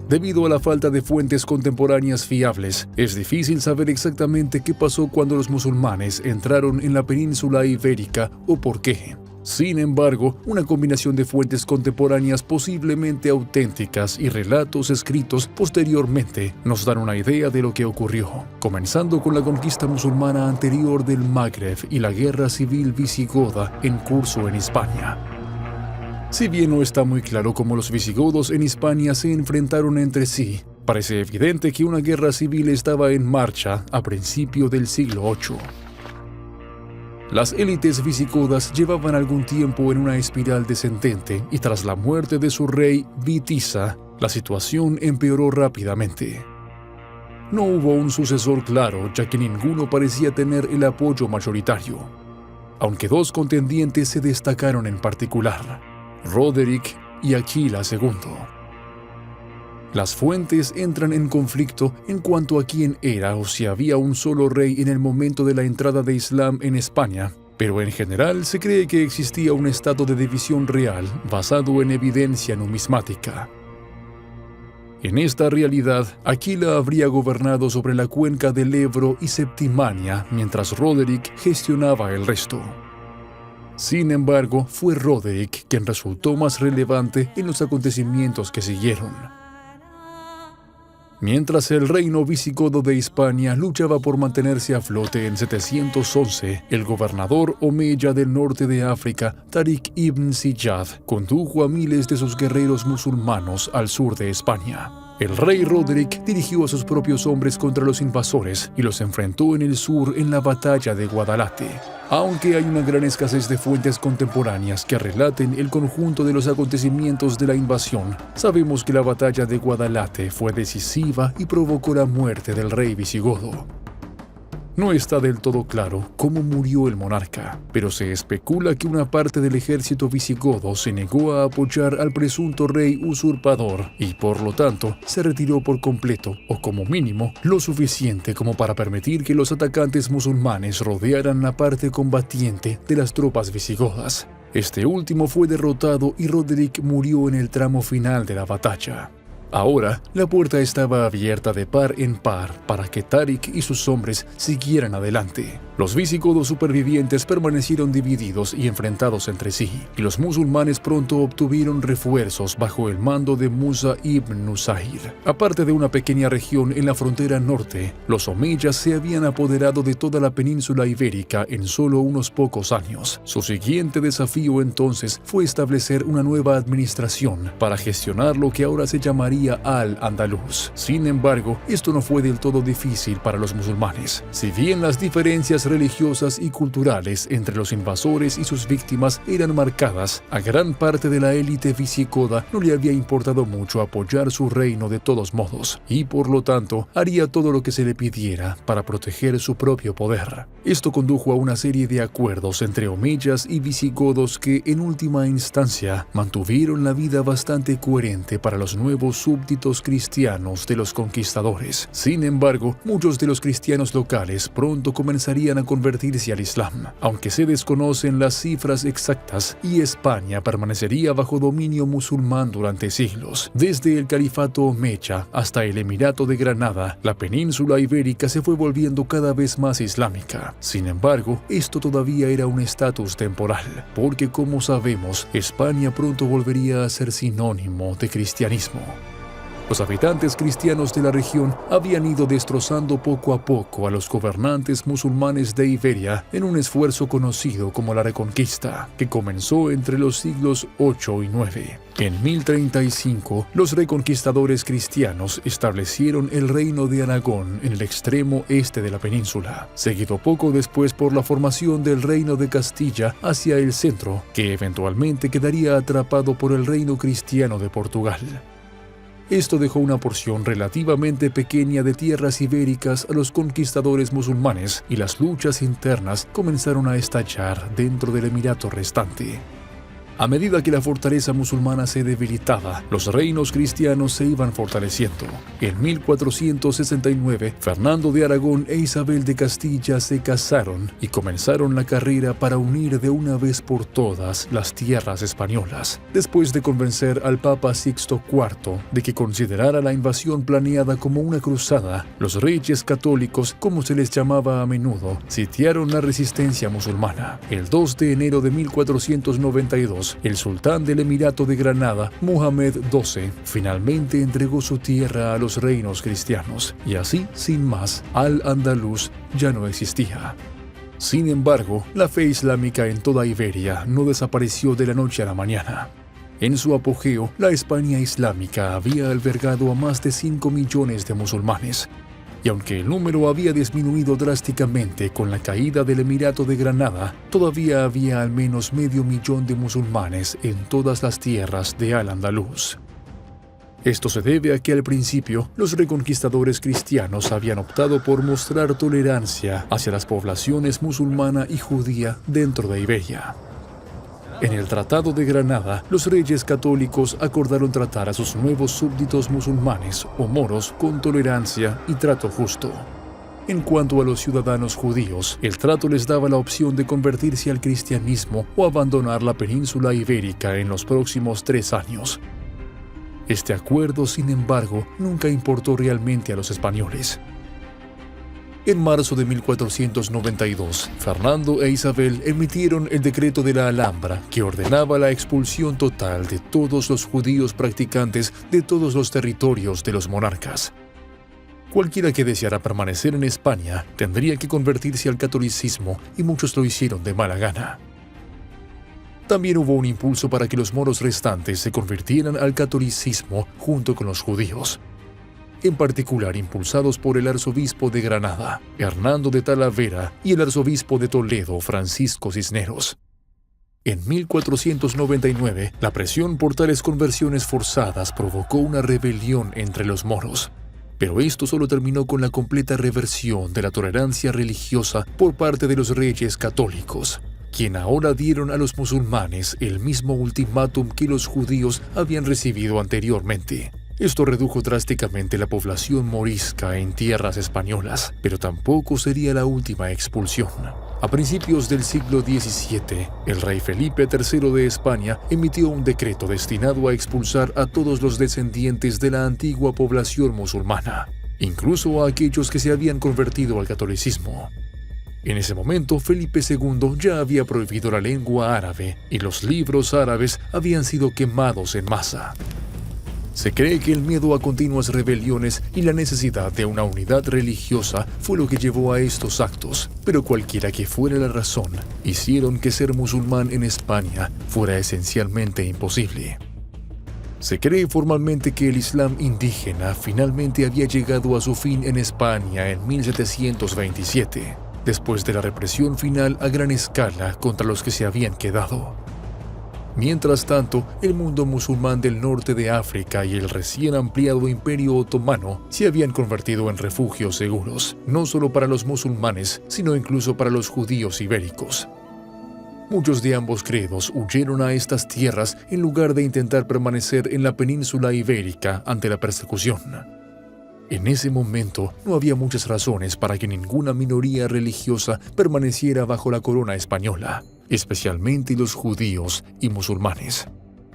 Debido a la falta de fuentes contemporáneas fiables, es difícil saber exactamente qué pasó cuando los musulmanes entraron en la península ibérica o por qué. Sin embargo, una combinación de fuentes contemporáneas posiblemente auténticas y relatos escritos posteriormente nos dan una idea de lo que ocurrió, comenzando con la conquista musulmana anterior del Magreb y la guerra civil visigoda en curso en Hispania. Si bien no está muy claro cómo los visigodos en Hispania se enfrentaron entre sí, parece evidente que una guerra civil estaba en marcha a principios del siglo VIII. Las élites visigodas llevaban algún tiempo en una espiral descendente y tras la muerte de su rey Witiza, la situación empeoró rápidamente. No hubo un sucesor claro, ya que ninguno parecía tener el apoyo mayoritario, aunque dos contendientes se destacaron en particular: Roderick y Aquila II. Las fuentes entran en conflicto en cuanto a quién era o si había un solo rey en el momento de la entrada de Islam en España, pero en general se cree que existía un estado de división real basado en evidencia numismática. En esta realidad, Aquila habría gobernado sobre la cuenca del Ebro y Septimania, mientras Roderick gestionaba el resto. Sin embargo, fue Roderick quien resultó más relevante en los acontecimientos que siguieron. Mientras el reino visigodo de Hispania luchaba por mantenerse a flote en 711, el gobernador omeya del norte de África, Tariq ibn Ziyad, condujo a miles de sus guerreros musulmanos al sur de España. El rey Roderick dirigió a sus propios hombres contra los invasores y los enfrentó en el sur en la batalla de Guadalate. Aunque hay una gran escasez de fuentes contemporáneas que relaten el conjunto de los acontecimientos de la invasión, sabemos que la batalla de Guadalate fue decisiva y provocó la muerte del rey visigodo. No está del todo claro cómo murió el monarca, pero se especula que una parte del ejército visigodo se negó a apoyar al presunto rey usurpador y, por lo tanto, se retiró por completo, o como mínimo, lo suficiente como para permitir que los atacantes musulmanes rodearan la parte combatiente de las tropas visigodas. Este último fue derrotado y Roderick murió en el tramo final de la batalla. Ahora, la puerta estaba abierta de par en par para que Tariq y sus hombres siguieran adelante. Los visigodos supervivientes permanecieron divididos y enfrentados entre sí, y los musulmanes pronto obtuvieron refuerzos bajo el mando de Musa ibn Nusayr. Aparte de una pequeña región en la frontera norte, los omeyas se habían apoderado de toda la península ibérica en solo unos pocos años. Su siguiente desafío entonces fue establecer una nueva administración para gestionar lo que ahora se llamaría Al-Andalus. Sin embargo, esto no fue del todo difícil para los musulmanes. Si bien las diferencias religiosas y culturales entre los invasores y sus víctimas eran marcadas, a gran parte de la élite visigoda no le había importado mucho apoyar su reino de todos modos, y por lo tanto haría todo lo que se le pidiera para proteger su propio poder. Esto condujo a una serie de acuerdos entre omeyas y visigodos que, en última instancia, mantuvieron la vida bastante coherente para los nuevos súbditos cristianos de los conquistadores. Sin embargo, muchos de los cristianos locales pronto comenzarían a convertirse al Islam, aunque se desconocen las cifras exactas, y España permanecería bajo dominio musulmán durante siglos. Desde el califato omeya hasta el Emirato de Granada, la península ibérica se fue volviendo cada vez más islámica. Sin embargo, esto todavía era un estatus temporal, porque como sabemos, España pronto volvería a ser sinónimo de cristianismo. Los habitantes cristianos de la región habían ido destrozando poco a poco a los gobernantes musulmanes de Iberia en un esfuerzo conocido como la Reconquista, que comenzó entre los siglos VIII y IX. En 1035, los reconquistadores cristianos establecieron el reino de Aragón en el extremo este de la península, seguido poco después por la formación del reino de Castilla hacia el centro, que eventualmente quedaría atrapado por el reino cristiano de Portugal. Esto dejó una porción relativamente pequeña de tierras ibéricas a los conquistadores musulmanes y las luchas internas comenzaron a estallar dentro del emirato restante. A medida que la fortaleza musulmana se debilitaba, los reinos cristianos se iban fortaleciendo. En 1469, Fernando de Aragón e Isabel de Castilla se casaron y comenzaron la carrera para unir de una vez por todas las tierras españolas. Después de convencer al Papa Sixto IV de que considerara la invasión planeada como una cruzada, los reyes católicos, como se les llamaba a menudo, sitiaron la resistencia musulmana. El 2 de enero de 1492, el sultán del Emirato de Granada, Mohamed XII, finalmente entregó su tierra a los reinos cristianos, y así, sin más, Al-Ándalus ya no existía. Sin embargo, la fe islámica en toda Iberia no desapareció de la noche a la mañana. En su apogeo, la España islámica había albergado a más de 5 millones de musulmanes. Y aunque el número había disminuido drásticamente con la caída del Emirato de Granada, todavía había al menos 500.000 de musulmanes en todas las tierras de Al-Ándalus. Esto se debe a que al principio los reconquistadores cristianos habían optado por mostrar tolerancia hacia las poblaciones musulmana y judía dentro de Iberia. En el Tratado de Granada, los reyes católicos acordaron tratar a sus nuevos súbditos musulmanes o moros con tolerancia y trato justo. En cuanto a los ciudadanos judíos, el trato les daba la opción de convertirse al cristianismo o abandonar la península ibérica en los próximos 3 años. Este acuerdo, sin embargo, nunca importó realmente a los españoles. En marzo de 1492, Fernando e Isabel emitieron el decreto de la Alhambra, que ordenaba la expulsión total de todos los judíos practicantes de todos los territorios de los monarcas. Cualquiera que deseara permanecer en España tendría que convertirse al catolicismo, y muchos lo hicieron de mala gana. También hubo un impulso para que los moros restantes se convirtieran al catolicismo junto con los judíos, en particular impulsados por el arzobispo de Granada, Hernando de Talavera, y el arzobispo de Toledo, Francisco Cisneros. En 1499, la presión por tales conversiones forzadas provocó una rebelión entre los moros. Pero esto solo terminó con la completa reversión de la tolerancia religiosa por parte de los reyes católicos, quien ahora dieron a los musulmanes el mismo ultimátum que los judíos habían recibido anteriormente. Esto redujo drásticamente la población morisca en tierras españolas, pero tampoco sería la última expulsión. A principios del siglo XVII, el rey Felipe III de España emitió un decreto destinado a expulsar a todos los descendientes de la antigua población musulmana, incluso a aquellos que se habían convertido al catolicismo. En ese momento, Felipe II ya había prohibido la lengua árabe y los libros árabes habían sido quemados en masa. Se cree que el miedo a continuas rebeliones y la necesidad de una unidad religiosa fue lo que llevó a estos actos, pero cualquiera que fuera la razón, hicieron que ser musulmán en España fuera esencialmente imposible. Se cree formalmente que el Islam indígena finalmente había llegado a su fin en España en 1727, después de la represión final a gran escala contra los que se habían quedado. Mientras tanto, el mundo musulmán del norte de África y el recién ampliado Imperio Otomano se habían convertido en refugios seguros, no solo para los musulmanes, sino incluso para los judíos ibéricos. Muchos de ambos credos huyeron a estas tierras en lugar de intentar permanecer en la península ibérica ante la persecución. En ese momento no había muchas razones para que ninguna minoría religiosa permaneciera bajo la corona española, especialmente los judíos y musulmanes.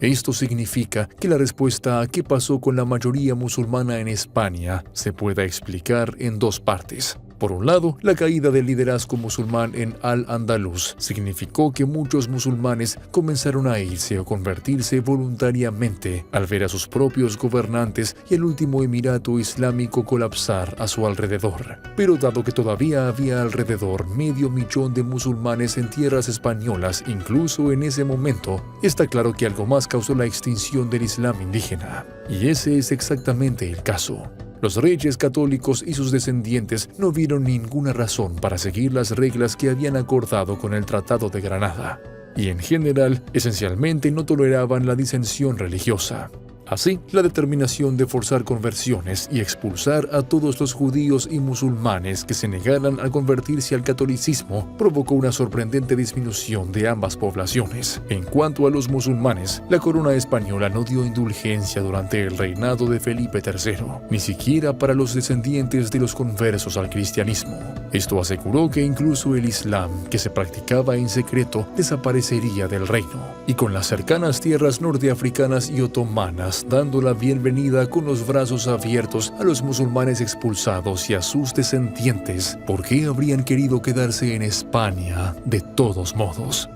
Esto significa que la respuesta a qué pasó con la mayoría musulmana en España se puede explicar en 2 partes. Por un lado, la caída del liderazgo musulmán en Al-Ándalus significó que muchos musulmanes comenzaron a irse o convertirse voluntariamente al ver a sus propios gobernantes y el último emirato islámico colapsar a su alrededor. Pero dado que todavía había alrededor 500.000 de musulmanes en tierras españolas, incluso en ese momento, está claro que algo más causó la extinción del Islam indígena. Y ese es exactamente el caso. Los reyes católicos y sus descendientes no vieron ninguna razón para seguir las reglas que habían acordado con el Tratado de Granada, y en general, esencialmente no toleraban la disensión religiosa. Así, la determinación de forzar conversiones y expulsar a todos los judíos y musulmanes que se negaran a convertirse al catolicismo provocó una sorprendente disminución de ambas poblaciones. En cuanto a los musulmanes, la corona española no dio indulgencia durante el reinado de Felipe III, ni siquiera para los descendientes de los conversos al cristianismo. Esto aseguró que incluso el Islam, que se practicaba en secreto, desaparecería del reino, y con las cercanas tierras norteafricanas y otomanas dando la bienvenida con los brazos abiertos a los musulmanes expulsados y a sus descendientes, ¿por qué habrían querido quedarse en España de todos modos?